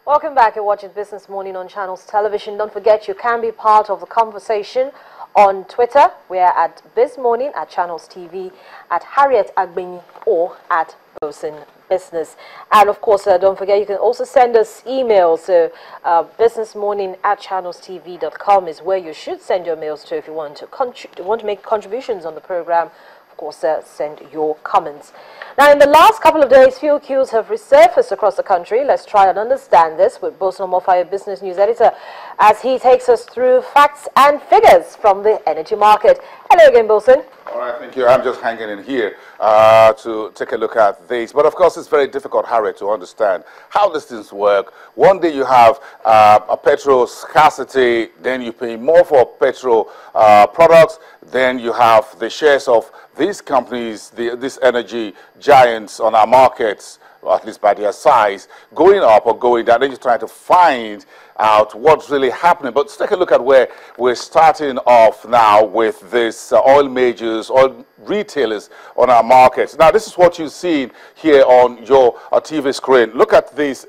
Welcome back. You're watching Business Morning on Channels Television. Don't forget, you can be part of the conversation on Twitter. We are at BizMorning, at Channels TV, at Harriet Agbeni, or at Bosun Business. And of course, don't forget, you can also send us emails. So businessmorning@channelstv.com is where you should send your mails to if you want to make contributions on the program. Of course, send your comments. Now, in the last couple of days, fuel queues have resurfaced across the country. Let's try and understand this with Bosun Omofayo, Business News Editor, as he takes us through facts and figures from the energy market. Hello again, Bosun. All right, thank you. I'm just hanging in here to take a look at this. But of course, it's very difficult, Harry, to understand how these things work. One day you have a petrol scarcity, then you pay more for petrol products, then you have the shares of these companies, these energy giants on our markets, or at least by their size, going up or going down. Then you're trying to find out what's really happening. But let's take a look at where we're starting off now with this oil majors, oil retailers on our markets. Now, this is what you've seen here on your TV screen. Look at this.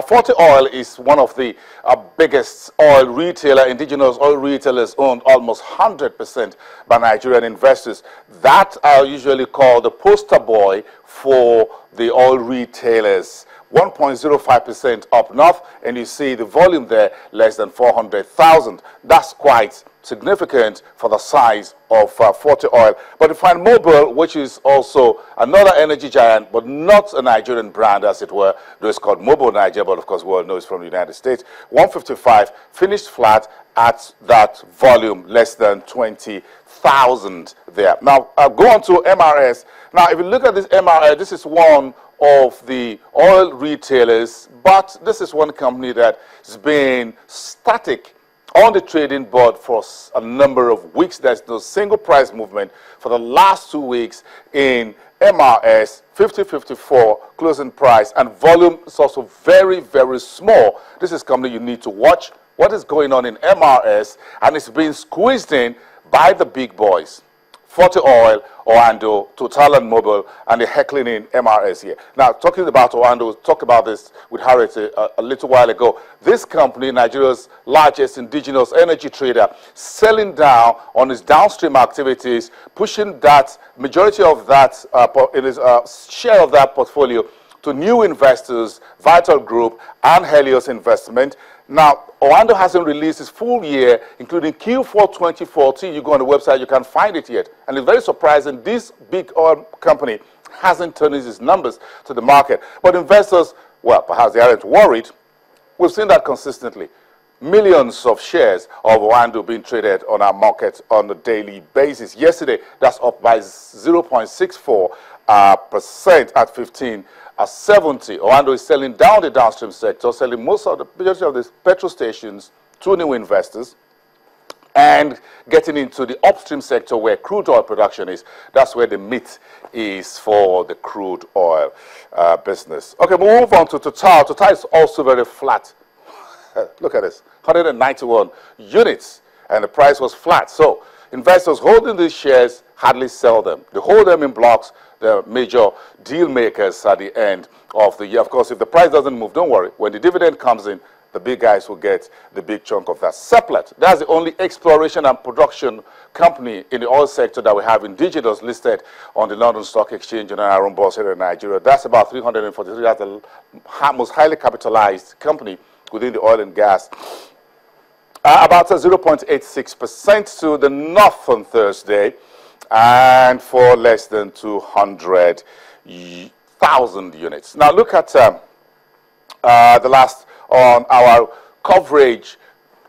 Forte Oil is one of the biggest oil retailer, indigenous oil retailers, owned almost 100% by Nigerian investors. That are usually called the poster boy for the oil retailers. 1.05% up north, and you see the volume there less than 400,000. That's quite significant for the size of Forte Oil. But you find Mobil, which is also another energy giant, but not a Nigerian brand, as it were. Though it's called Mobil Nigeria, but of course we all know it's from the United States. 155, finished flat at that volume, less than 20,000 there. Now, go on to MRS. Now, if you look at this MRS, this is one of the oil retailers, but this is one company that has been static on the trading board for a number of weeks. There's no single price movement for the last 2 weeks in MRS. 50.54 closing price, and volume is also very, very small. This is a company you need to watch what is going on in MRS, and it's being squeezed in by the big boys. Forte Oil, Oando, Total and Mobil, and the heckling in MRS here. Now, talking about Oando, we talked about this with Harriet a little while ago. This company, Nigeria's largest indigenous energy trader, selling down on its downstream activities, pushing that majority of that, share of that portfolio to new investors, Vital Group and Helios Investment. Now, Oando hasn't released its full year, including Q4 2014. You go on the website, you can't find it yet. And it's very surprising, this big oil company hasn't turned its numbers to the market. But investors, well, perhaps they aren't worried. We've seen that consistently. Millions of shares of Oando being traded on our market on a daily basis. Yesterday, that's up by 0.64% at 15.70. Oando is selling down the downstream sector, selling majority of the petrol stations to new investors, and getting into the upstream sector where crude oil production is. That's where the meat is for the crude oil business. Okay, we'll move on to Total. Total is also very flat. Look at this, 191 units, and the price was flat. So investors holding these shares hardly sell them. They hold them in blocks. The major deal makers at the end of the year. Of course, if the price doesn't move, don't worry. When the dividend comes in, the big guys will get the big chunk of that. Seplat, that's the only exploration and production company in the oil sector that we have indigenous listed on the London Stock Exchange and our own bourse here in Nigeria. That's about 343. That's the most highly capitalized company within the oil and gas. About 0.86% to the north on Thursday, and for less than 200,000 units. Now look at the last on our coverage.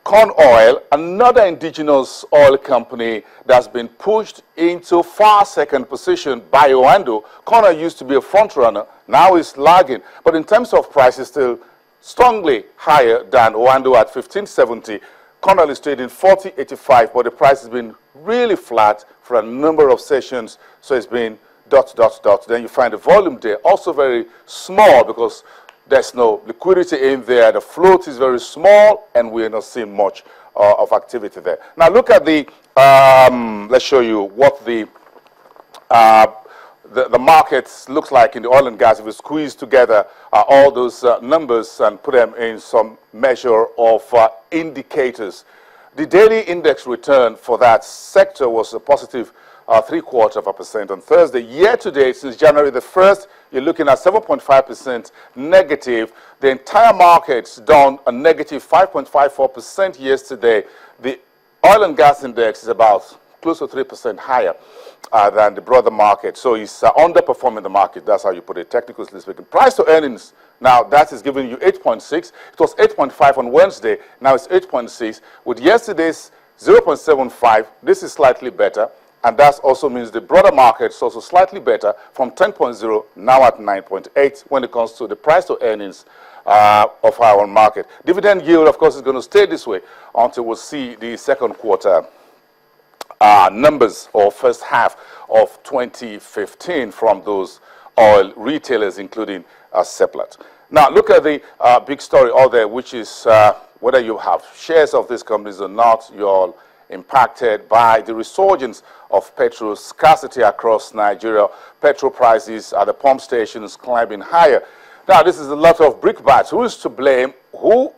Corn Oil, another indigenous oil company that's been pushed into far second position by Oando. Corn Oil used to be a front runner, now it's lagging, but in terms of price, it's still strongly higher than Oando at 15.70. Corn Oil is trading 40.85, but the price has been really flat for a number of sessions, so it's been ... Then you find the volume there also very small because there's no liquidity in there. The float is very small, and we're not seeing much of activity there. Now look at the, let's show you what the the markets looks like in the oil and gas, if we squeeze together all those numbers and put them in some measure of indicators. The daily index return for that sector was a positive 0.75% on Thursday. Year to date, since January the 1st, you're looking at 7.5% negative. The entire market's done a negative 5.54% yesterday. The oil and gas index is about close to 3% higher than the broader market. So it's underperforming the market. That's how you put it, technically speaking. Price to earnings, now that is giving you 8.6. It was 8.5 on Wednesday. Now it's 8.6. With yesterday's 0.75, this is slightly better. And that also means the broader market is also slightly better from 10.0, now at 9.8 when it comes to the price to earnings of our market. Dividend yield, of course, is going to stay this way until we see the second quarter numbers or first half of 2015 from those oil retailers, including Seplat. Now, look at the big story out there, which is whether you have shares of these companies or not, you're all impacted by the resurgence of petrol scarcity across Nigeria. Petrol prices at the pump stations climbing higher. Now, this is a lot of brickbats. Who is to blame? Who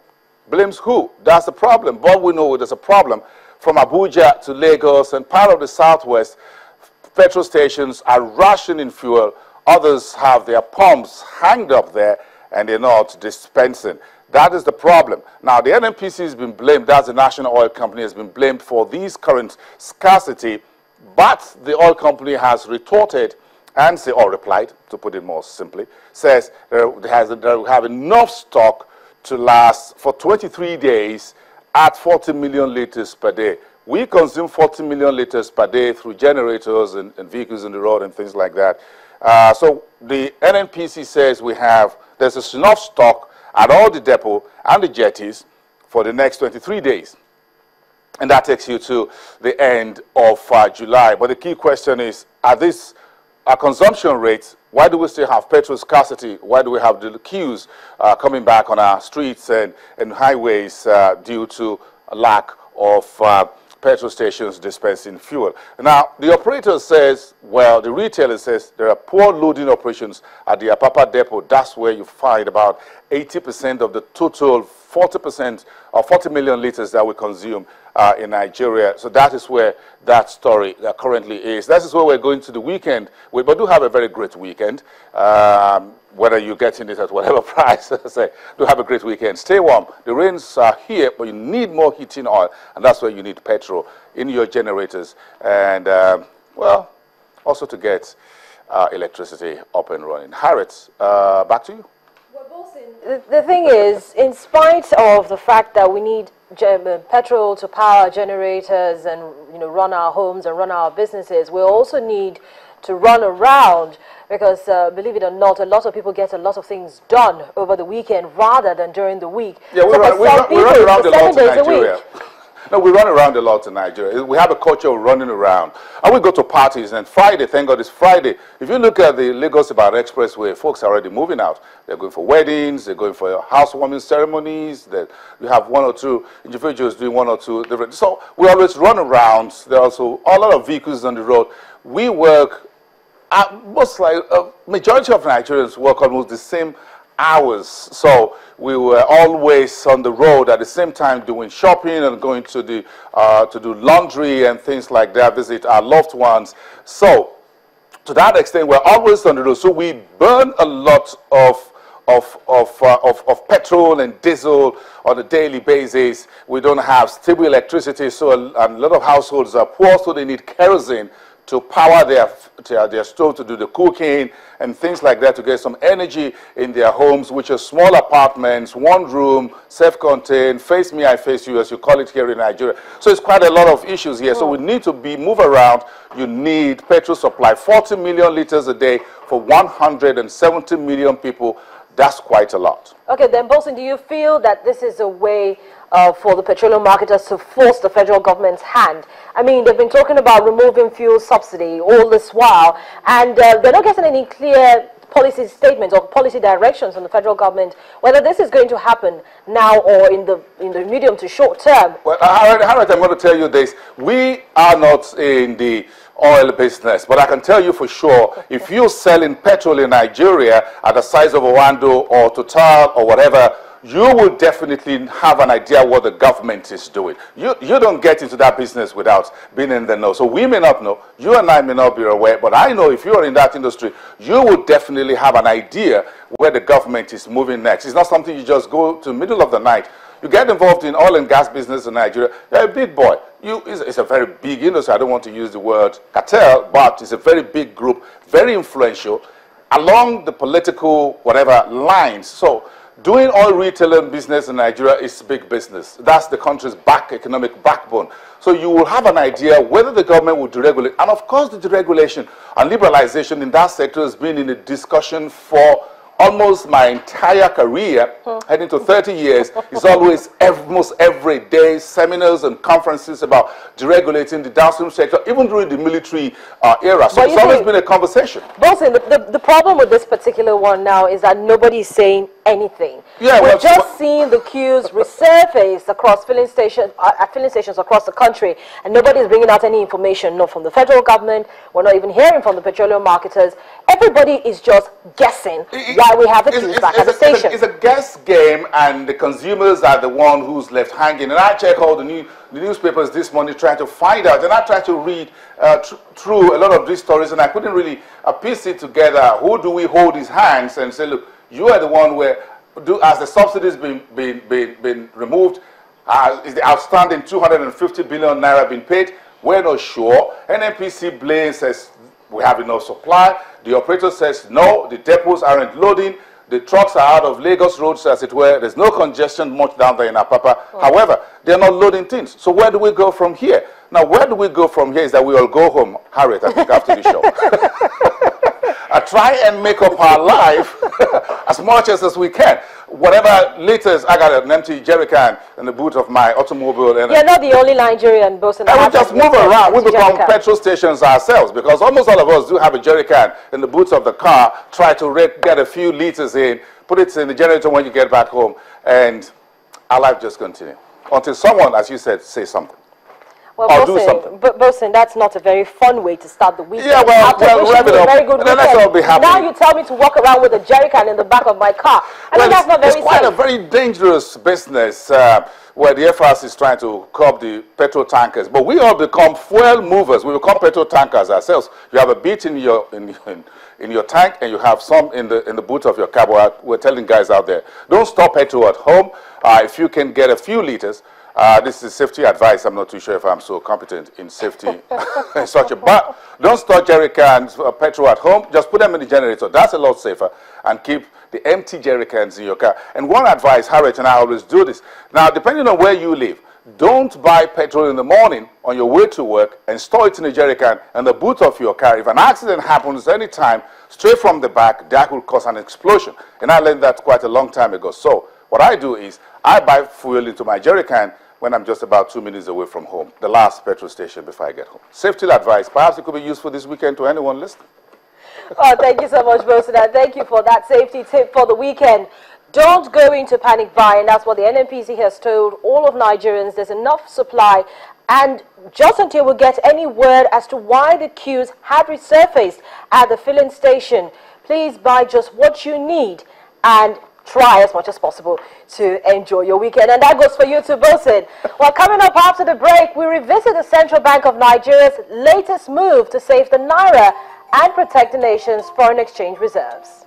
blames who? That's the problem. But we know there's a problem. From Abuja to Lagos and part of the southwest, petrol stations are rationing fuel. Others have their pumps hanged up there and they're not dispensing. That is the problem. Now, the NNPC has been blamed, that's the national oil company, has been blamed for these current scarcity, but the oil company has retorted and say, or replied, to put it more simply, says they have enough stock to last for 23 days at 40 million liters per day. We consume 40 million liters per day through generators and vehicles on the road and things like that. So the NNPC says there's enough stock at all the depot and the jetties for the next 23 days. And that takes you to the end of July. But the key question is, at this consumption rates, why do we still have petrol scarcity? Why do we have the queues coming back on our streets and highways due to a lack of petrol stations dispensing fuel? Now, the operator says, well, the retailer says there are poor loading operations at the Apapa depot. That's where you find about 80% of the total 40% or 40 million liters that we consume in Nigeria. So that is where that story currently is. That is where we're going to the weekend. We do have a very great weekend. Whether you're getting it at whatever price, say, do have a great weekend. Stay warm. The rains are here, but you need more heating oil, and that's where you need petrol in your generators. And, well, also to get electricity up and running. Harriet, back to you. The thing is, in spite of the fact that we need petrol to power generators and run our homes and run our businesses, we also need to run around because, believe it or not, a lot of people get a lot of things done over the weekend rather than during the week. Yeah, we run around a lot in Nigeria. No, we run around a lot in Nigeria. We have a culture of running around. And we go to parties, and Friday, thank God it's Friday. If you look at the Lagos-Ibadan Expressway, folks are already moving out. They're going for weddings, they're going for housewarming ceremonies. We have one or two individuals doing one or two different. So we always run around. There are also a lot of vehicles on the road. We work, majority of Nigerians work almost the same hours, so we were always on the road at the same time doing shopping and going to do laundry and things like that, visit our loved ones. So to that extent, we're always on the road. So we burn a lot of petrol and diesel on a daily basis. We don't have stable electricity, so a lot of households are poor, so they need kerosene to power their stove to do the cooking and things like that, to get some energy in their homes, which are small apartments, one room, self-contained, face me, I face you, as you call it here in Nigeria. So it's quite a lot of issues here. So we need to move around. You need petrol supply, 40 million liters a day for 170 million people. That's quite a lot. Okay, then, Bolson, do you feel that this is a way for the petroleum marketers to force the federal government's hand? I mean, they've been talking about removing fuel subsidy all this while, and they're not getting any clear policy statements or policy directions from the federal government, whether this is going to happen now or in the medium to short term. Well, Harriet, I'm going to tell you this. We are not in the oil business, but I can tell you for sure, if you're selling petrol in Nigeria at the size of Owando or Total or whatever, you will definitely have an idea what the government is doing. You don't get into that business without being in the know. So we may not know, you and I may not be aware, but I know if you are in that industry, you will definitely have an idea where the government is moving next. It's not something you just go to the middle of the night. You get involved in oil and gas business in Nigeria, you're a big boy. It's a very big industry. I don't want to use the word cartel, but it's a very big group, very influential, along the political, whatever, lines. So doing oil retailing business in Nigeria is big business. That's the country's economic backbone. So you will have an idea whether the government will deregulate. And of course, the deregulation and liberalization in that sector has been in a discussion for almost my entire career, heading to 30 years. It's always almost every day seminars and conferences about deregulating the downstream sector, even during the military era. So it's always been a conversation. Bolson, the problem with this particular one now is that nobody is saying anything. Yeah, we're just seeing the queues resurface across filling stations, at filling stations across the country, and nobody is bringing out any information, not from the federal government. We're not even hearing from the petroleum marketers. Everybody is just guessing why we have the queues back at the station. It's a guess game, and the consumers are the one who's left hanging. And I check all the newspapers this morning trying to find out, and I tried to read through a lot of these stories, and I couldn't really piece it together. Who do we hold his hands and say, look, you are the one where, as the subsidies been removed, is the outstanding 250 billion naira been paid? We're not sure. NNPC blames says we have enough supply. The operator says no, the depots aren't loading. The trucks are out of Lagos roads, as it were. There's no congestion much down there in Apapa. However, they're not loading things. So where do we go from here? Now, where do we go from here is that we all go home, Harriet, I think, after the show. Try and make up our life as much as we can. Whatever liters, I got an empty jerry can in the boot of my automobile. And you're not the only Nigerian person. And we just move around. We become petrol stations ourselves, because almost all of us do have a jerry can in the boots of the car. Try to get a few liters in, put it in the generator when you get back home, and our life just continues. Until someone, as you said, says something. Well, Bolson, that's not a very fun way to start the weekend. Yeah, well, wrap it up. Very good Let's all be happy. Now you tell me to walk around with a jerry can in the back of my car. I mean, that's not very safe. It's quite a very dangerous business where the FRC is trying to curb the petrol tankers. But we all become fuel movers. We become petrol tankers ourselves. You have a bit in your tank, and you have some in the boot of your car. We're telling guys out there, don't store petrol at home. If you can get a few liters. This is safety advice. I'm not too sure if I'm so competent in safety but don't store jerry cans of petrol at home. Just put them in the generator. That's a lot safer, and keep the empty jerry cans in your car. And one advice, Harriet and I always do this. Now, depending on where you live, don't buy petrol in the morning on your way to work and store it in a jerry can in the boot of your car. If an accident happens anytime, straight from the back, that will cause an explosion. And I learned that quite a long time ago. So what I do is I buy fuel into my jerry can when I'm just about 2 minutes away from home, the last petrol station before I get home. Safety advice. Perhaps it could be useful this weekend to anyone listening. Oh, thank you so much, Bolson. Thank you for that safety tip for the weekend. Don't go into panic buying. That's what the NNPC has told all of Nigerians. There's enough supply. And just until we get any word as to why the queues had resurfaced at the filling station, please buy just what you need and try as much as possible to enjoy your weekend. And that goes for you too, Bolson. Well, coming up after the break, we revisit the Central Bank of Nigeria's latest move to save the naira and protect the nation's foreign exchange reserves.